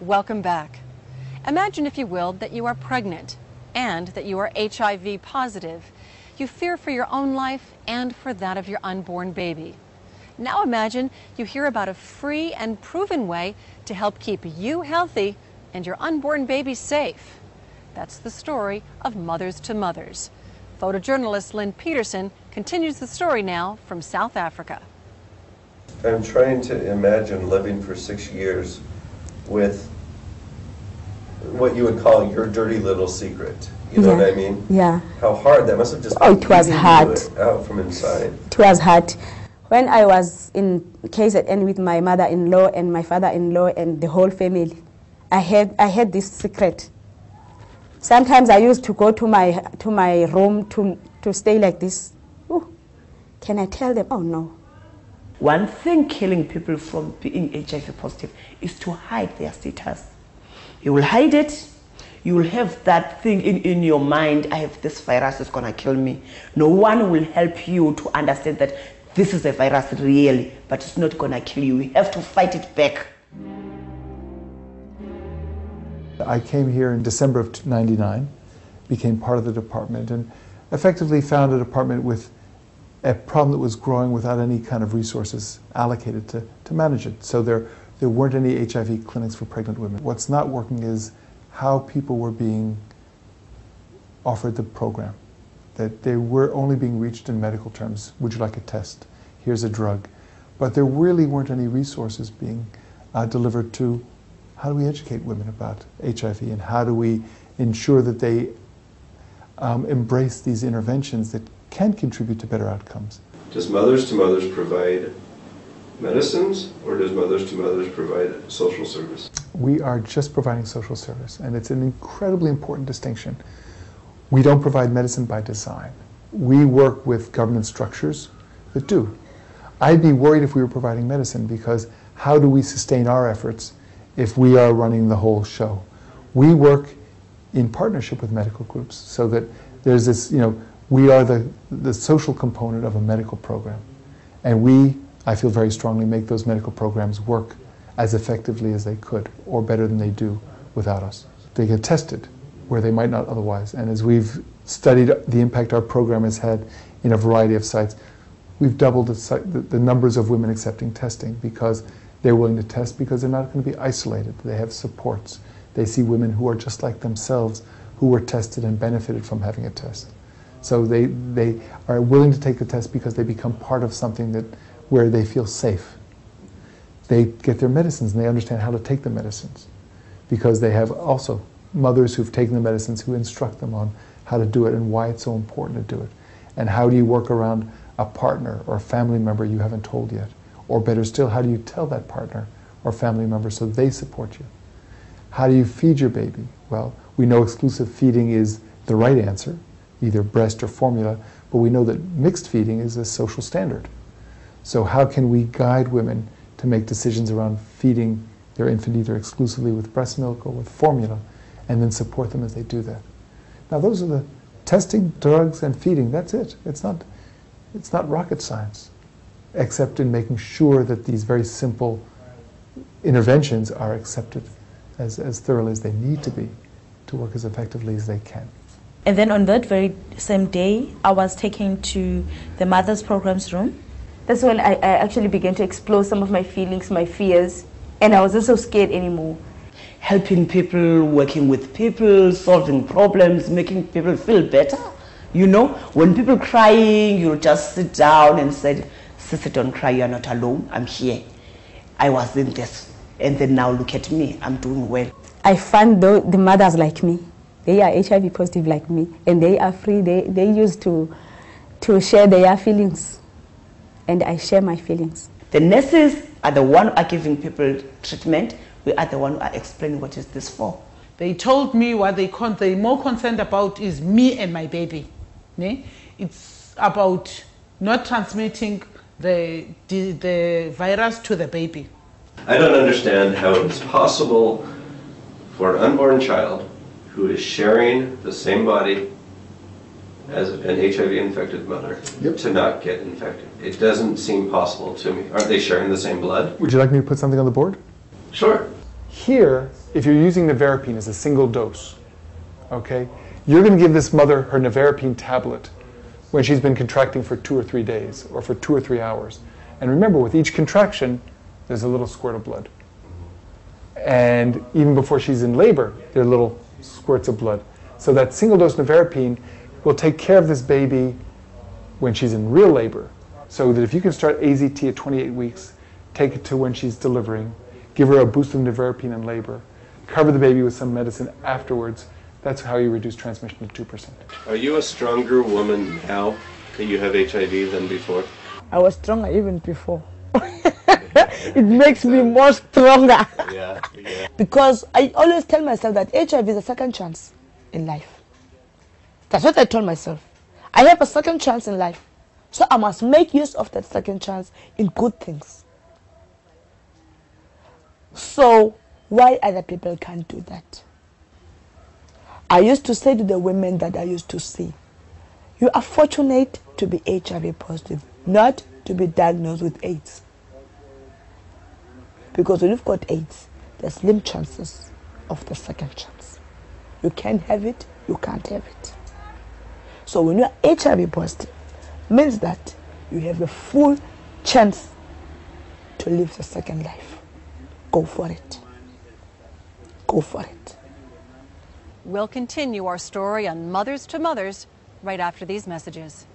Welcome back. Imagine, if you will, that you are pregnant and that you are HIV positive. You fear for your own life and for that of your unborn baby. Now imagine you hear about a free and proven way to help keep you healthy and your unborn baby safe. That's the story of Mothers to Mothers. Photojournalist Lynn Peterson continues the story now from South Africa. I'm trying to imagine living for 6 years with what you would call your dirty little secret. You know what I mean? Yeah. How hard that must have just been. Oh, it was hard. Out from inside. It was hard. When I was in KZN with my mother-in-law and my father-in-law and the whole family, I had this secret. Sometimes I used to go to my room to stay like this. Ooh, can I tell them? Oh no. One thing killing people from being HIV positive is to hide their status. You will hide it. You will have that thing in your mind, I have this virus that's going to kill me. No one will help you to understand that this is a virus really, but it's not going to kill you. You have to fight it back. I came here in December of '99, became part of the department, and effectively found a department with a problem that was growing without any kind of resources allocated to manage it. So there weren't any HIV clinics for pregnant women. What's not working is how people were being offered the program. That they were only being reached in medical terms. Would you like a test? Here's a drug. But there really weren't any resources being delivered to how do we educate women about HIV and how do we ensure that they embrace these interventions that can contribute to better outcomes. Does Mothers to Mothers provide medicines, or does Mothers to Mothers provide social service? We are just providing social service, and it's an incredibly important distinction. We don't provide medicine by design. We work with government structures that do. I'd be worried if we were providing medicine, because how do we sustain our efforts if we are running the whole show? We work in partnership with medical groups so that there's this, we are the social component of a medical program. And we, I feel very strongly, make those medical programs work as effectively as they could, or better than they do without us. They get tested where they might not otherwise. And as we've studied the impact our program has had in a variety of sites, we've doubled the numbers of women accepting testing because they're willing to test, because they're not going to be isolated. They have supports. They see women who are just like themselves who were tested and benefited from having a test. So they are willing to take the test because they become part of something where they feel safe. They get their medicines and they understand how to take the medicines, because they have also mothers who've taken the medicines who instruct them on how to do it and why it's so important to do it. And how do you work around a partner or a family member you haven't told yet? Or better still, how do you tell that partner or family member so they support you? How do you feed your baby? Well, we know exclusive feeding is the right answer, either breast or formula, but we know that mixed feeding is a social standard. So how can we guide women to make decisions around feeding their infant either exclusively with breast milk or with formula, and then support them as they do that? Now those are the testing, drugs, and feeding. That's it. It's not rocket science, except in making sure that these very simple interventions are accepted as thoroughly as they need to be to work as effectively as they can. And then on that very same day, I was taken to the Mother's Programs room. That's when I actually began to explore some of my feelings, my fears, and I wasn't so scared anymore. Helping people, working with people, solving problems, making people feel better. When people crying, you just sit down and say, "Sister, don't cry, you're not alone, I'm here. I was in this, and then now look at me, I'm doing well." I find the mothers like me. They are HIV positive like me, and they are free. They used to share their feelings, and I share my feelings. The nurses are the one who are giving people treatment. We are the one who are explaining what is this for. They told me what they're more concerned about is me and my baby. It's about not transmitting the virus to the baby. I don't understand how it's possible for an unborn child who is sharing the same body as an HIV-infected mother to not get infected. It doesn't seem possible to me. Aren't they sharing the same blood? Would you like me to put something on the board? Sure. Here, if you're using nevirapine as a single dose, okay, you're going to give this mother her nevirapine tablet when she's been contracting for 2 or 3 days or for 2 or 3 hours. And remember, with each contraction, there's a little squirt of blood. And even before she's in labor, there are little squirts of blood. So that single dose nevirapine will take care of this baby when she's in real labor. So that if you can start AZT at 28 weeks, take it to when she's delivering, give her a boost of nevirapine in labor, cover the baby with some medicine afterwards, that's how you reduce transmission to 2%. Are you a stronger woman now that you have HIV than before? I was stronger even before. It makes me more stronger. Yeah. Because I always tell myself that HIV is a second chance in life. That's what I told myself. I have a second chance in life. So I must make use of that second chance in good things. So why other people can't do that? I used to say to the women that I used to see, you are fortunate to be HIV positive, not to be diagnosed with AIDS. Because when you've got AIDS, there's slim chances of the second chance. You can have it, you can't have it. So when you're HIV positive, means that you have a full chance to live the second life. Go for it. Go for it. We'll continue our story on Mothers to Mothers right after these messages.